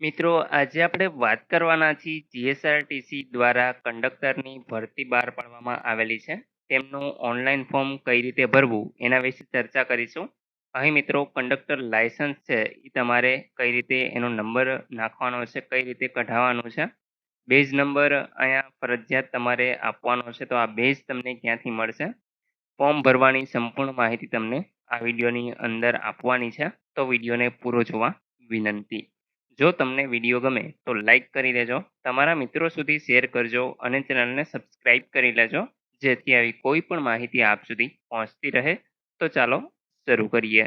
મિત્રો, આજે આપણે વાત કરવાના છીએ જીએસઆરટીસી દ્વારા કંડક્ટરની ભરતી બહાર પાડવામાં આવેલી છે. તેમનું ઓનલાઈન ફોર્મ કઈ રીતે ભરવું એના વિશે ચર્ચા કરીશું. અહીં મિત્રો કંડક્ટર લાયસન્સ છે એ તમારે કઈ રીતે એનો નંબર નાખવાનો છે, કઈ રીતે કઢાવવાનો છે. બેઝ નંબર અહીંયા ફરજિયાત તમારે આપવાનો છે, તો આ બેઝ તમને ક્યાંથી મળશે? ફોર્મ ભરવાની સંપૂર્ણ માહિતી તમને આ વિડીયોની અંદર આપવાની છે, તો વિડીયોને પૂરો જોવા વિનંતી. જો તમને વિડીયો ગમે તો લાઈક કરી દેજો, તમારા મિત્રો સુધી શેર કરજો અને ચેનલને સબસ્ક્રાઈબ કરી લેજો, જેથી આવી કોઈ પણ માહિતી આપ સુધી પહોંચતી રહે. તો ચાલો શરૂ કરીએ.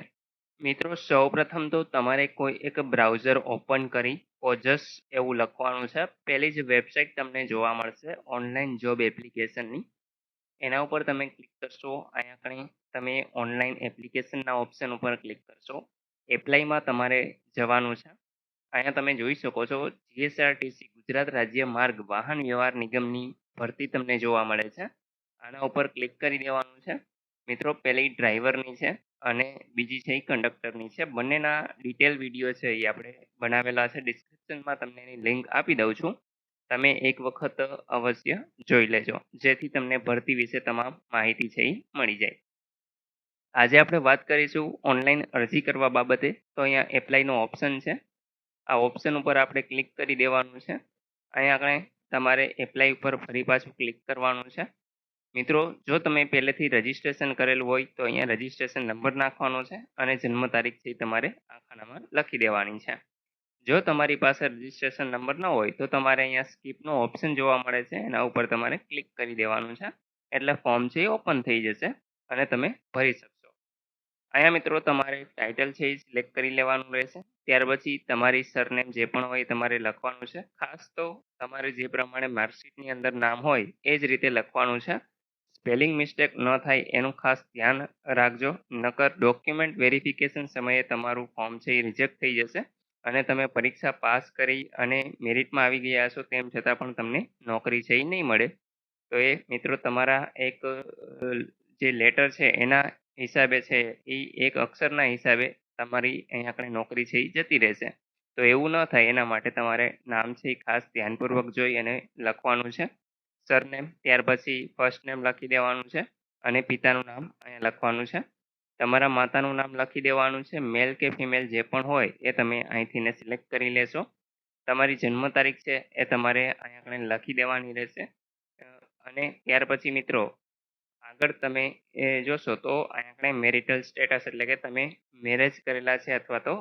મિત્રો, સૌપ્રથમ તો તમારે કોઈ એક બ્રાઉઝર ઓપન કરી ઓજસ એવું લખવાનું છે. પહેલી જ વેબસાઇટ તમને જોવા મળશે ઓનલાઈન જોબ એપ્લિકેશનની. એના ઉપર તમે ક્લિક કરશો. અહીંયા કણી તમે ઓનલાઈન એપ્લિકેશનના ઓપ્શન ઉપર ક્લિક કરશો. એપ્લાયમાં તમારે જવાનું છે. અહીંયા તમે જોઈ શકો છો જીએસઆરટીસી ગુજરાત રાજ્ય માર્ગ વાહન વ્યવહાર નિગમની ભરતી તમને જોવા મળે છે. આના ઉપર ક્લિક કરી દેવાનું છે. મિત્રો, પહેલી ડ્રાઈવરની છે અને બીજી છે એ કંડક્ટરની છે. બંનેના ડિટેલ વિડીયો છે એ આપણે બનાવેલા છે. ડિસ્ક્રિપ્શનમાં તમને એની લિંક આપી દઉં છું. તમે એક વખત અવશ્ય જોઈ લેજો, જેથી તમને ભરતી વિશે તમામ માહિતી છે એ મળી જાય. આજે આપણે વાત કરીશું ઓનલાઈન અરજી કરવા બાબતે. તો અહીંયા એપ્લાયનો ઓપ્શન છે. આ ઓપ્શન ઉપર આપણે ક્લિક કરી દેવાનું છે. અહીંયા આપણે તમારે એપ્લાય ઉપર ફરી પાછું ક્લિક કરવાનું છે. મિત્રો, જો તમે પહેલેથી રજીસ્ટ્રેશન કરેલું હોય તો અહીંયા રજીસ્ટ્રેશન નંબર નાખવાનો છે અને જન્મ તારીખ છે તમારે આ ખાનામાં લખી દેવાની છે. જો તમારી પાસે રજીસ્ટ્રેશન નંબર ન હોય તો તમારે અહીંયા સ્કીપનો ઓપ્શન જોવા મળે છે, એના ઉપર તમારે ક્લિક કરી દેવાનું છે. એટલે ફોર્મ છે એ ઓપન થઈ જશે અને તમે ભરી શકશો. અહીંયા મિત્રો તમારે ટાઇટલ છે એ સિલેક્ટ કરી લેવાનું રહેશે. ત્યાર પછી તમારી સરનેમ જે પણ હોય એ તમારે લખવાનું છે. ખાસ તો તમારે જે પ્રમાણે માર્કશીટની અંદર નામ હોય એ જ રીતે લખવાનું છે. સ્પેલિંગ મિસ્ટેક ન થાય એનું ખાસ ધ્યાન રાખજો, નકર ડોક્યુમેન્ટ વેરિફિકેશન સમયે તમારું ફોર્મ છે એ રિજેક્ટ થઈ જશે અને તમે પરીક્ષા પાસ કરી અને મેરિટમાં આવી ગયા છો તેમ છતાં પણ તમને નોકરી છે એ નહીં મળે. તો એ મિત્રો તમારા એક જે લેટર છે એના હિસાબે છે એ એક અક્ષરના હિસાબે તમારી અહીંયા આપણે નોકરી છે એ જતી રહેશે. તો એવું ન થાય એના માટે તમારે નામ છે એ ખાસ ધ્યાનપૂર્વક જોઈ અને લખવાનું છે. સરનેમ, ત્યાર પછી ફર્સ્ટ નેમ લખી દેવાનું છે અને પિતાનું નામ અહીંયા લખવાનું છે. તમારા માતાનું નામ લખી દેવાનું છે. મેલ કે ફિમેલ જે પણ હોય એ તમે અહીંથી સિલેક્ટ કરી લેશો. તમારી જન્મ તારીખ છે એ તમારે અહીંયા આગળ લખી દેવાની રહેશે. અને ત્યાર પછી મિત્રો આગળ તમે એ જોશો તો અહીંયા આપણે મેરિટલ સ્ટેટસ એટલે કે તમે મેરેજ કરેલા છે અથવા તો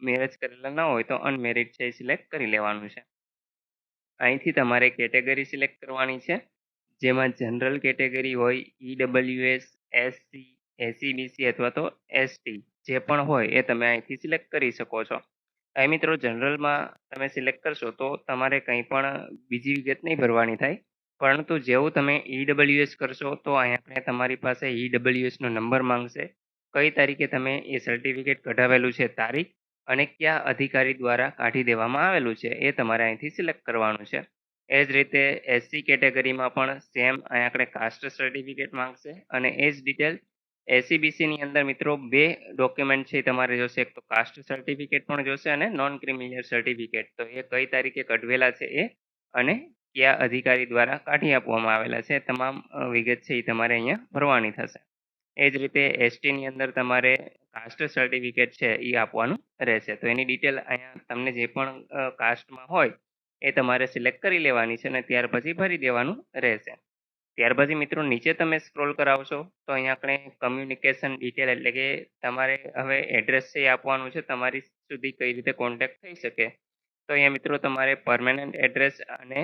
મેરેજ કરેલા ન હોય તો અનમેરિડ છે એ સિલેક્ટ કરી લેવાનું છે. અહીંથી તમારે કેટેગરી સિલેક્ટ કરવાની છે, જેમાં જનરલ કેટેગરી હોય, ઈડબ્લ્યુએસ, એસસી, એસસીબીસી અથવા તો એસટી જે પણ હોય એ તમે અહીંથી સિલેક્ટ કરી શકો છો. અહીં મિત્રો જનરલમાં તમે સિલેક્ટ કરશો તો તમારે કંઈ પણ બીજી વિગત નહીં ભરવાની થાય, પરંતુ જેવું તમે ઈડબ્લ્યુએસ કરશો તો અહીંયા આપણે તમારી પાસે ઈડબ્લ્યુએસનો નંબર માંગશે, કઈ તારીખે તમે એ સર્ટિફિકેટ કઢાવેલું છે તારીખ અને કયા અધિકારી દ્વારા કાઢી દેવામાં આવેલું છે એ તમારે અહીંથી સિલેક્ટ કરવાનું છે. એ જ રીતે એસસી કેટેગરીમાં પણ સેમ અહીંયા આપણે કાસ્ટ સર્ટિફિકેટ માંગશે અને એ જ ડિટેલ એસસીબીસીની અંદર મિત્રો બે ડોક્યુમેન્ટ છે એ તમારે જોશે. એક તો કાસ્ટ સર્ટિફિકેટ પણ જોશે અને નોન ક્રિમિનલ સર્ટિફિકેટ. તો એ કઈ તારીખે કઢવેલા છે એ અને કયા અધિકારી દ્વારા કાઢી આપવામાં આવેલા છે તમામ વિગત છે એ તમારે અહીંયા ભરવાની થશે. એ જ રીતે એસટીની અંદર તમારે કાસ્ટ સર્ટિફિકેટ છે એ આપવાનું રહેશે. તો એની ડિટેલ અહીંયા તમને જે પણ કાસ્ટમાં હોય એ તમારે સિલેક્ટ કરી લેવાની છે અને ત્યાર પછી ભરી દેવાનું રહેશે. ત્યાર પછી મિત્રો નીચે તમે સ્ક્રોલ કરાવશો તો અહીંયા આપણે કમ્યુનિકેશન ડિટેલ એટલે કે તમારે હવે એડ્રેસ છે એ આપવાનું છે, તમારી સુધી કઈ રીતે કોન્ટેક્ટ થઈ શકે. તો અહીંયા મિત્રો તમારે પરમેનન્ટ એડ્રેસ અને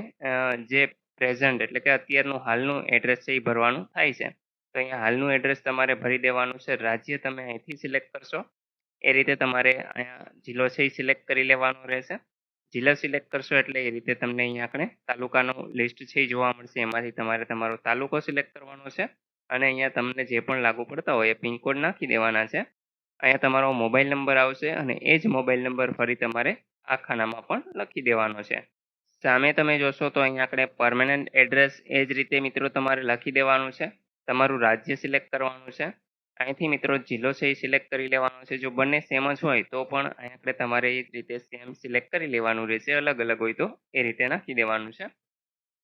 જે પ્રેઝન્ટ એટલે કે અત્યારનું હાલનું એડ્રેસ છે એ ભરવાનું થાય છે. તો અહીંયા હાલનું એડ્રેસ તમારે ભરી દેવાનું છે. રાજ્ય તમે અહીંથી સિલેક્ટ કરશો. એ રીતે તમારે અહીંયા જિલ્લો છે એ સિલેક્ટ કરી લેવાનો રહેશે. જિલ્લો સિલેક્ટ કરશો એટલે એ રીતે તમને અહીંયા આપણે તાલુકાનું લિસ્ટ છે એ જોવા મળશે. એમાંથી તમારે તમારો તાલુકો સિલેક્ટ કરવાનો છે અને અહીંયા તમને જે પણ લાગુ પડતા હોય એ પિનકોડ નાખી દેવાના છે. અહીંયા તમારો મોબાઈલ નંબર આવશે અને એ જ મોબાઈલ નંબર ફરી તમારે આ ખાનામાં પણ લખી દેવાનો છે. સામે તમે જોશો તો અહીંયા આપણે પરમેનન્ટ એડ્રેસ એ જ રીતે મિત્રો તમારે લખી દેવાનું છે. તમારું રાજ્ય સિલેક્ટ કરવાનું છે. અહીંથી મિત્રો જિલ્લો છે એ સિલેક્ટ કરી લેવાનો છે. જો બંને સેમ જ હોય તો પણ અહીં આપણે તમારે એ જ રીતે સેમ સિલેક્ટ કરી લેવાનું રહેશે. અલગ અલગ હોય તો એ રીતે નાખી દેવાનું છે.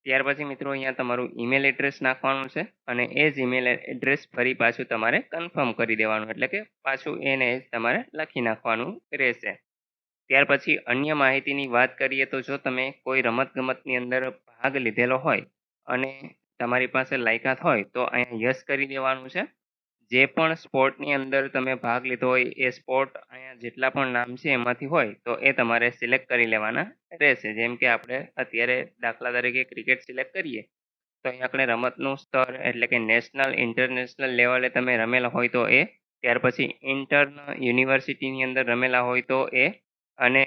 ત્યાર પછી મિત્રો અહીંયા તમારું ઈમેલ એડ્રેસ નાખવાનું છે અને એ જ ઈમેલ એડ્રેસ ફરી પાછું તમારે કન્ફર્મ કરી દેવાનું, એટલે કે પાછું એને જ તમારે લખી નાખવાનું રહેશે. ત્યાર પછી અન્ય માહિતીની વાત કરીએ તો જો તમે કોઈ રમતગમતની અંદર ભાગ લીધેલો હોય અને તમારી પાસે લાયકાત હોય તો અહીંયા યસ કરી દેવાનું છે. જે પણ સ્પોર્ટની અંદર તમે ભાગ લીધો હોય એ સ્પોર્ટ અહીંયા જેટલા પણ નામ છે એમાંથી હોય તો એ તમારે સિલેક્ટ કરી લેવાના રહેશે. જેમ કે આપણે અત્યારે દાખલા તરીકે ક્રિકેટ સિલેક્ટ કરીએ તો અહીંયા આપણે રમતનું સ્તર એટલે કે નેશનલ ઇન્ટરનેશનલ લેવલે તમે રમેલા હોય તો એ, ત્યાર પછી યુનિવર્સિટીની અંદર રમેલા હોય તો એ, અને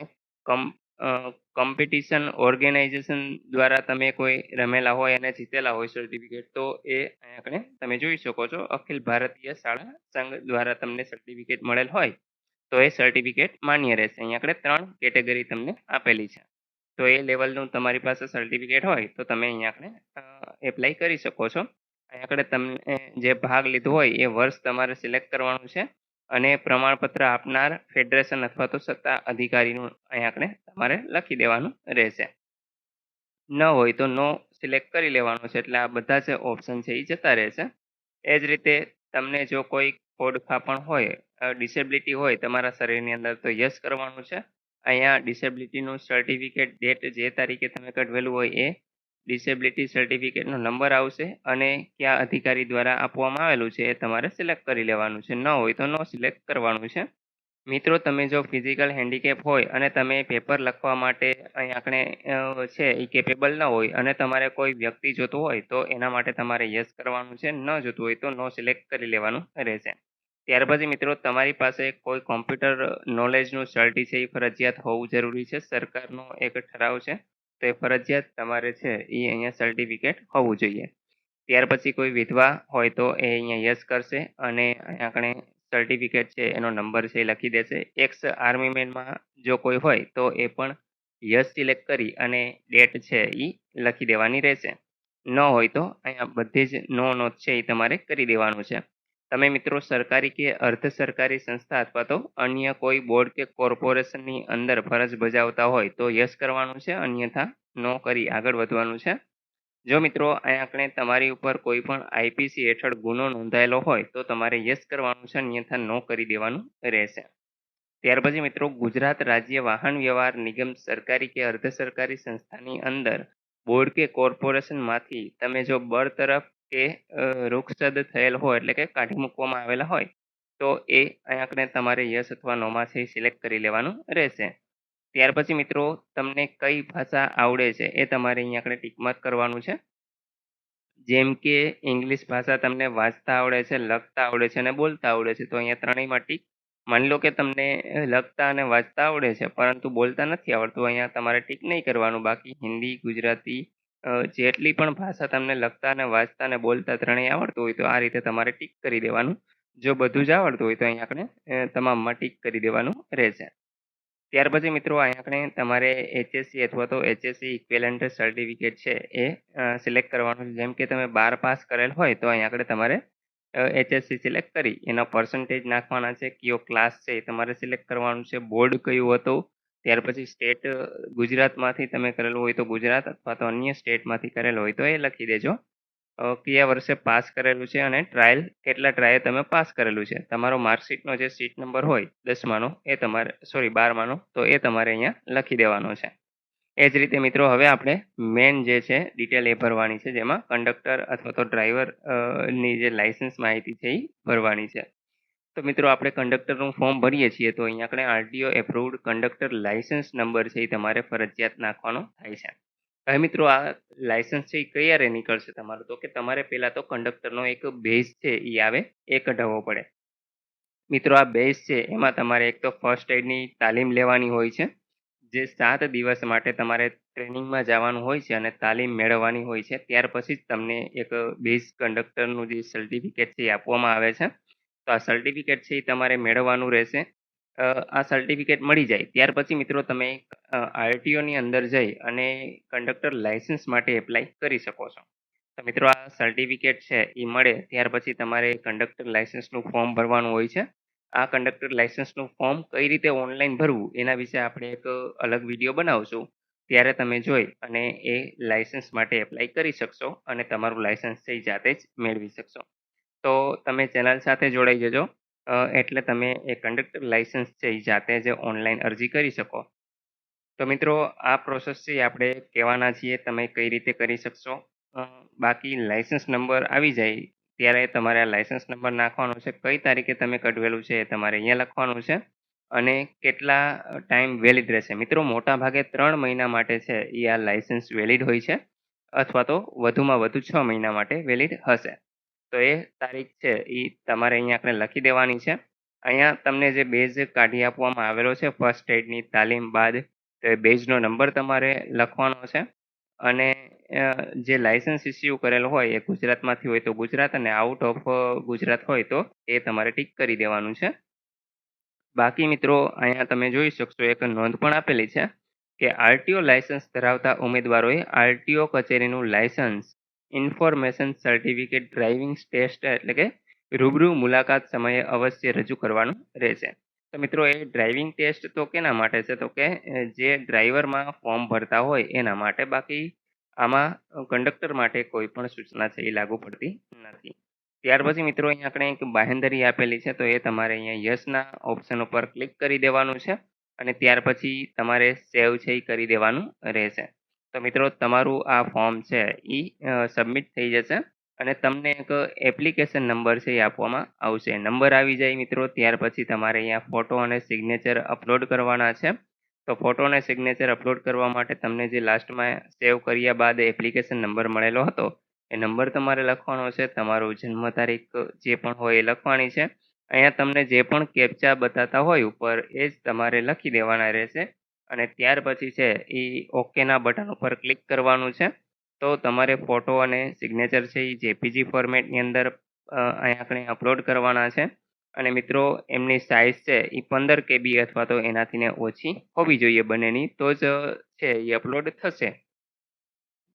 કોમ્પિટિશન ઓર્ગેનાઇઝેશન દ્વારા તમે કોઈ રમેલા હોય અને જીતેલા હોય સર્ટિફિકેટ તો એ અહીંયા આપણે તમે જોઈ શકો છો. અખિલ ભારતીય શાળા સંઘ દ્વારા તમને સર્ટિફિકેટ મળેલ હોય તો એ સર્ટિફિકેટ માન્ય રહેશે. અહીંયા આપણે 3 કેટેગરી તમને આપેલી છે. તો એ લેવલનું તમારી પાસે સર્ટિફિકેટ હોય તો તમે અહીંયા આપણે એપ્લાય કરી શકો છો. અહીંયા આપણે તમને જે ભાગ લીધો હોય એ વર્ષ તમારે સિલેક્ટ કરવાનું છે અને પ્રમાણપત્ર આપનાર ફેડરેશન અથવા તો સત્તા અધિકારીનું અહીંયા આપણે તમારે લખી દેવાનું રહેશે. ન હોય તો નો સિલેક્ટ કરી લેવાનું છે, એટલે આ બધા જે ઓપ્શન છે એ જતા રહેશે. એ જ રીતે તમને જો કોઈ ખોડખાં પણ હોય, ડિસેબિલિટી હોય તમારા શરીરની અંદર તો યસ કરવાનું છે. અહીંયા ડિસેબિલિટીનું સર્ટિફિકેટ ડેટ જે તારીખે તમે કઢવેલું હોય એ ડિસેબિલિટી સર્ટિફિકેટનો નંબર આવશે અને કયા અધિકારી દ્વારા આપવામાં આવેલું છે એ તમારે સિલેક્ટ કરી લેવાનું છે. ન હોય તો નો સિલેક્ટ કરવાનું છે. મિત્રો તમે જો ફિઝિકલ હેન્ડીકેપ હોય અને તમે પેપર લખવા માટે અહીં આપણે છે એ કેપેબલ ન હોય અને તમારે કોઈ વ્યક્તિ જોતું હોય તો એના માટે તમારે યસ કરવાનું છે. ન જોતું હોય તો નો સિલેક્ટ કરી લેવાનું રહેશે. ત્યાર પછી મિત્રો તમારી પાસે કોઈ કોમ્પ્યુટર નોલેજનું સર્ટી છે એ ફરજિયાત હોવું જરૂરી છે. સરકારનો એક ઠરાવ છે તો એ ફરજિયાત તમારે છે એ અહીંયા સર્ટિફિકેટ હોવું જોઈએ. ત્યાર પછી કોઈ વિધવા હોય તો એ અહીંયા યસ કરશે અને અહીંયા આપણે સર્ટિફિકેટ છે એનો નંબર છે એ લખી દેશે. એક્સ આર્મી મેનમાં જો કોઈ હોય તો એ પણ યસ સિલેક્ટ કરી અને ડેટ છે એ લખી દેવાની રહેશે. ન હોય તો અહીંયા બધી જ નો છે એ તમારે કરી દેવાનું છે. તમે મિત્રો સરકારી કે અર્ધ સરકારી સંસ્થા અથવા તો અન્ય કોઈ બોર્ડ કે કોર્પોરેશનની અંદર ફરજ બજાવતા હોય તો યસ કરવાનું છે, અન્યથા નો કરી આગળ વધવાનું છે. જો મિત્રો અહીંયા આપણે તમારી ઉપર કોઈ પણ આઈપીસી હેઠળ ગુનો નોંધાયેલો હોય તો તમારે યસ કરવાનું છે, અન્યથા નો કરી દેવાનું રહેશે. ત્યાર પછી મિત્રો ગુજરાત રાજ્ય વાહન વ્યવહાર નિગમ સરકારી કે અર્ધ સરકારી સંસ્થાની અંદર બોર્ડ કે કોર્પોરેશનમાંથી તમે જો બરતરફ કે રૂખસદ થયેલ હોય એટલે કે કાઢી મૂકવામાં આવેલા હોય તો એ અહીંયા આપણે તમારે યસ અથવા નોમાં છે સિલેક્ટ કરી લેવાનું રહેશે. ત્યાર પછી મિત્રો તમને કઈ ભાષા આવડે છે એ તમારે અહીંયા આપણે ટીક માર્ક કરવાનું છે. જેમ કે ઇંગ્લિશ ભાષા તમને વાંચતા આવડે છે, લખતા આવડે છે અને બોલતા આવડે છે તો અહીંયા ત્રણેયમાં ટીક. માની લો કે તમને લખતા અને વાંચતા આવડે છે પરંતુ બોલતા નથી આવડતું, અહીંયા તમારે ટીક નહીં કરવાનું. બાકી હિન્દી, ગુજરાતી જેટલી પણ ભાષા તમને લખતા અને વાંચતા અને બોલતા ત્રણેય આવડતું હોય તો આ રીતે તમારે ટીક કરી દેવાનું. જો બધું જ આવડતું હોય તો અહીંયા આપણે તમામમાં ટીક કરી દેવાનું રહેશે. ત્યાર પછી મિત્રો અહીંયા આપણે તમારે એચએસસી અથવા તો એચએસસી ઇક્વેલન્ટ સર્ટિફિકેટ છે એ સિલેક્ટ કરવાનું છે. જેમ કે તમે 12 પાસ કરેલ હોય તો અહીંયા આપણે તમારે એચએસસી સિલેક્ટ કરી એના પર્સન્ટેજ નાખવાના છે, કયો ક્લાસ છે એ તમારે સિલેક્ટ કરવાનું છે, બોર્ડ કયું હતું, ત્યાર પછી સ્ટેટ ગુજરાતમાંથી તમે કરેલું હોય તો ગુજરાત અથવા તો અન્ય સ્ટેટમાંથી કરેલું હોય તો એ લખી દેજો. કયા વર્ષે પાસ કરેલું છે અને કેટલા ટ્રાયલ તમે પાસ કરેલું છે. તમારો માર્કશીટનો જે સીટ નંબર હોય 10માનો એ તમારે 12માનો તો એ તમારે અહીંયા લખી દેવાનો છે. એ જ રીતે મિત્રો હવે આપણે મેન જે છે ડિટેલ એ ભરવાની છે, જેમાં કંડક્ટર અથવા તો ડ્રાઈવર ની જે લાયસન્સ માહિતી છે એ ભરવાની છે. તો મિત્રો આપણે કંડક્ટરનું ફોર્મ ભરીએ છીએ તો અહીંયા આપણે RTO approved conductor licence number છે એ તમારે ફરજિયાત નાખવાનો થાય છે. હવે મિત્રો આ લાયસન્સ છે એ ક્યારે નીકળશે તમારું, તો કે તમારે પહેલા તો કંડક્ટરનો એક બેઝ છે એ આવે એ કઢાવવો પડે. મિત્રો આ બેઝ છે એમાં તમારે એક તો ફર્સ્ટ એડની તાલીમ લેવાની હોય છે, જે 7 દિવસ માટે તમારે ટ્રેનિંગમાં જવાનું હોય છે અને તાલીમ મેળવવાની હોય છે. ત્યાર પછી જ તમને એક બેઝ કંડક્ટરનું જે સર્ટિફિકેટ છે એ આપવામાં આવે છે. તો આ સર્ટિફિકેટ છે એ તમારે મેળવવાનું રહેશે. આ સર્ટિફિકેટ મળી જાય ત્યાર પછી મિત્રો તમે આરટીઓની અંદર જઈ અને કંડક્ટર લાયસન્સ માટે એપ્લાય કરી શકો છો. તો મિત્રો આ સર્ટિફિકેટ છે એ મળે ત્યાર પછી તમારે કંડક્ટર લાઇસન્સનું ફોર્મ ભરવાનું હોય છે. આ કંડક્ટર લાઇસન્સનું ફોર્મ કઈ રીતે ઓનલાઈન ભરવું એના વિશે આપણે એક અલગ વિડીયો બનાવશું. ત્યારે તમે જોઈ અને એ લાઇસન્સ માટે એપ્લાય કરી શકશો અને તમારું લાઇસન્સ છે એ જાતે જ મેળવી શકશો. તો તમે ચેનલ સાથે જોડાઈ જજો એટલે તમે એ કંડક્ટર લાઇસન્સ છે એ જાતે જ ઓનલાઈન અરજી કરી શકો. તો મિત્રો આ પ્રોસેસ છે એ આપણે કહેવાના છીએ તમે કઈ રીતે કરી શકશો. બાકી લાઇસન્સ નંબર આવી જાય ત્યારે તમારે આ લાઇસન્સ નંબર નાખવાનો છે, કઈ તારીખે તમે કઢવેલું છે એ તમારે અહીંયા લખવાનું છે અને કેટલા ટાઈમ વેલિડ રહેશે. મિત્રો મોટા ભાગે 3 મહિના માટે છે એ આ લાઇસન્સ વેલિડ હોય છે અથવા તો વધુમાં વધુ 6 મહિના માટે વેલિડ હશે. તો એ તારીખ છે એ તમારે અહીંયા આપણે લખી દેવાની છે. અહીંયા તમને જે બેઝ કાઢી આપવામાં આવેલો છે ફર્સ્ટ એડની તાલીમ બાદ, તો એ બેઝનો નંબર તમારે લખવાનો છે અને જે લાઇસન્સ ઇસ્યુ કરેલો હોય એ ગુજરાતમાંથી હોય તો ગુજરાત અને આઉટ ઓફ ગુજરાત હોય તો એ તમારે ટીક કરી દેવાનું છે. બાકી મિત્રો અહીંયા તમે જોઈ શકશો એક નોંધ પણ આપેલી છે કે આરટીઓ લાઇસન્સ ધરાવતા ઉમેદવારોએ આરટીઓ કચેરીનું license information certificate driving test એટલે કે રૂબરૂ મુલાકાત સમયે અવશ્ય રજૂ કરવાનું રહેશે. તો મિત્રો એ ડ્રાઇવિંગ ટેસ્ટ તો કેના માટે છે તો કે જે ડ્રાઈવરમાં ફોર્મ ભરતા હોય એના માટે. બાકી આમાં કંડક્ટર માટે કોઈ પણ સૂચના છે એ લાગુ પડતી નથી. ત્યાર પછી મિત્રો અહીંયા આપણે એક બાહેંધરી આપેલી છે તો એ તમારે અહીંયા યસના ઓપ્શન ઉપર ક્લિક કરી દેવાનું છે અને ત્યાર પછી તમારે સેવ છે એ કરી દેવાનું રહેશે. તો મિત્રો તમારું આ ફોર્મ છે એ સબમિટ થઈ જશે અને તમને એક એપ્લિકેશન નંબર છે એ આપવામાં આવશે. નંબર આવી જાય મિત્રો ત્યાર પછી તમારે અહીંયા ફોટો અને સિગ્નેચર અપલોડ કરવાના છે. તો ફોટો અને સિગ્નેચર અપલોડ કરવા માટે તમને જે લાસ્ટમાં સેવ કર્યા બાદ એપ્લિકેશન નંબર મળેલો હતો એ નંબર તમારે લખવાનો છે. તમારું જન્મ તારીખ જે પણ હોય એ લખવાની છે. અહીંયા તમને જે પણ કેપ્ચા બતાતા હોય ઉપર એ જ તમારે લખી દેવાના રહેશે અને ત્યાર પછી છે એ ઓકેના બટન ઉપર ક્લિક કરવાનું છે. તો તમારે ફોટો અને સિગ્નેચર છે એ જેપીજી ફોર્મેટની અંદર અહીંયા આપણે અપલોડ કરવાના છે અને મિત્રો એમની સાઇઝ છે એ 15 KB અથવા તો એનાથી ઓછી હોવી જોઈએ બંનેની, તો જ છે એ અપલોડ થશે.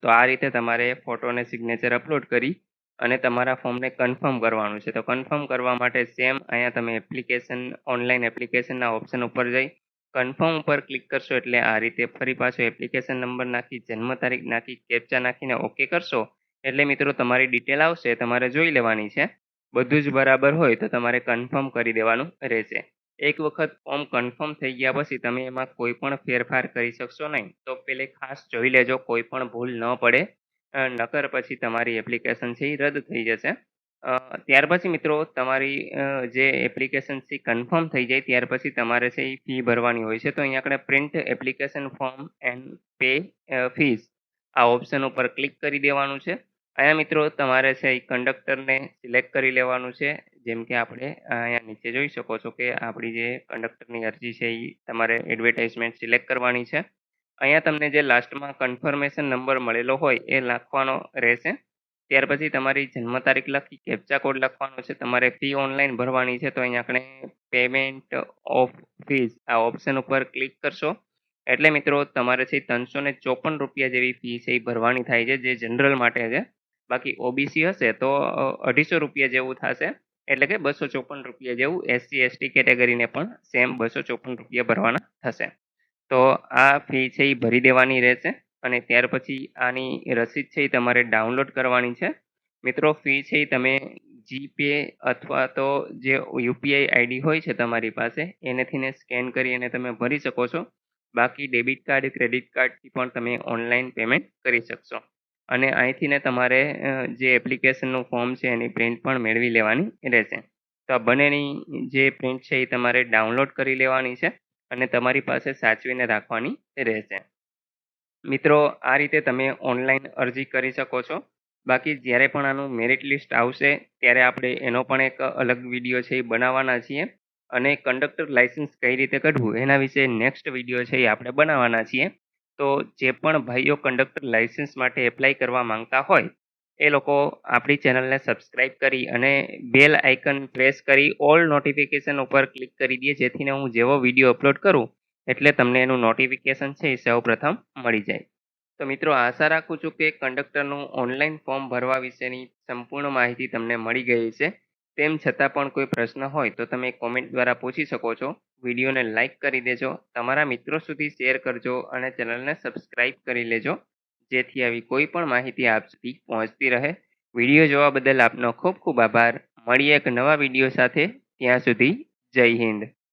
તો આ રીતે તમારે ફોટો અને સિગ્નેચર અપલોડ કરી અને તમારા ફોર્મને કન્ફર્મ કરવાનું છે. તો કન્ફર્મ કરવા માટે સેમ અહીંયા તમે એપ્લિકેશન ઓનલાઈન એપ્લિકેશનના ઓપ્શન ઉપર જઈ કન્ફર્મ ઉપર ક્લિક કરશો એટલે આ રીતે ફરી પાછો એપ્લિકેશન નંબર નાખી જન્મ તારીખ નાખી કેપ્ચા નાખીને ઓકે કરશો એટલે મિત્રો તમારી ડિટેલ આવશે, તમારે જોઈ લેવાની છે. બધું જ બરાબર હોય તો તમારે કન્ફર્મ કરી દેવાનું રહેશે. એક વખત ફોર્મ કન્ફર્મ થઈ ગયા પછી તમે એમાં કોઈ પણ ફેરફાર કરી શકશો નહીં. તો પેલે ખાસ જોઈ લેજો કોઈ પણ ભૂલ ન પડે, નકર પછી તમારી એપ્લિકેશન છે એ રદ થઈ જશે. ત્યાર પછી મિત્રો તમારી જે એપ્લિકેશન છે કન્ફર્મ થઈ જાય ત્યાર પછી તમારે છે એ ફી ભરવાની હોય છે. તો અહીંયા આપણે print application form and pay fees આ ઓપ્શન ઉપર ક્લિક કરી દેવાનું છે. અહીંયા મિત્રો તમારે છે એ કંડક્ટરને સિલેક્ટ કરી લેવાનું છે. જેમ કે આપણે અહીંયા નીચે જોઈ શકો છો કે આપણી જે કંડક્ટરની અરજી છે એ તમારે એડવર્ટાઇઝમેન્ટ સિલેક્ટ કરવાની છે. અહીંયા તમને જે લાસ્ટમાં કન્ફર્મેશન નંબર મળેલો હોય એ લખવાનો રહેશે. ત્યાર પછી તમારી જન્મ તારીખ લખી કેપ્ચા કોડ લખવાનો છે. તમારે ફી ઓનલાઈન ભરવાની છે તો અહીંયા આપણે પેમેન્ટ ઓફ ફીસ આ ઓપ્શન ઉપર ક્લિક કરશો એટલે મિત્રો તમારે છે 354 રૂપિયા જેવી ફી છે એ ભરવાની થાય છે જે જનરલ માટે છે. બાકી ઓબીસી હશે તો 250 રૂપિયા જેવું થશે એટલે કે 254 રૂપિયા જેવું. એસસી એસટી કેટેગરીને પણ સેમ 254 રૂપિયા ભરવાના થશે. તો આ ફી છે એ ભરી દેવાની રહેશે અને ત્યાર પછી આની રસીદ છે એ તમારે ડાઉનલોડ કરવાની છે. મિત્રો ફી છે એ તમે જીપે અથવા તો જે યુપીઆઈ આઈડી હોય છે તમારી પાસે એનેથીને સ્કેન કરી અને તમે ભરી શકો છો. બાકી ડેબિટ કાર્ડ ક્રેડિટ કાર્ડથી પણ તમે ઓનલાઈન પેમેન્ટ કરી શકશો અને અહીંથી ને તમારે જે એપ્લિકેશનનું ફોર્મ છે એની પ્રિન્ટ પણ મેળવી લેવાની રહેશે. તો આ બંનેની જે પ્રિન્ટ છે એ તમારે ડાઉનલોડ કરી લેવાની છે અને તમારી પાસે સાચવીને રાખવાની રહેશે. મિત્રો આ રીતે તમે ઓનલાઈન અરજી કરી શકો છો. બાકી જ્યારે પણ આનું મેરિટ લિસ્ટ આવશે ત્યારે આપણે એનો પણ એક અલગ વિડીયો છે એ બનાવવાના છીએ અને કંડક્ટર લાઇસન્સ કઈ રીતે કઢવું એના વિશે નેક્સ્ટ વિડીયો છે એ આપણે બનાવવાના છીએ. તો જે પણ ભાઈઓ કંડક્ટર લાઇસન્સ માટે એપ્લાય કરવા માંગતા હોય એ લોકો આપણી ચેનલને સબસ્ક્રાઇબ કરી અને બેલ આઇકન પ્રેસ કરી ઓલ નોટિફિકેશન ઉપર ક્લિક કરી દઈએ જેથીને હું જેવો વિડીયો અપલોડ કરું એટલે તમને એનું નોટિફિકેશન છે એ સૌપ્રથમ મળી જાય. તો મિત્રો આશા રાખું છું કે કંડક્ટરનું ઓનલાઈન ફોર્મ ભરવા વિશેની સંપૂર્ણ માહિતી તમને મળી ગઈ છે. તેમ છતાં પણ કોઈ પ્રશ્ન હોય તો તમે કોમેન્ટ દ્વારા પૂછી શકો છો. વિડીયોને લાઇક કરી દેજો, તમારા મિત્રો સુધી શેર કરજો અને ચેનલને સબસ્ક્રાઇબ કરી લેજો, જેથી આવી કોઈ પણ માહિતી આપ સુધી પહોંચતી રહે. વિડીયો જોવા બદલ આપનો ખૂબ ખૂબ આભાર. મળીએ એક નવા વિડીયો સાથે. ત્યાં સુધી જય હિન્દ.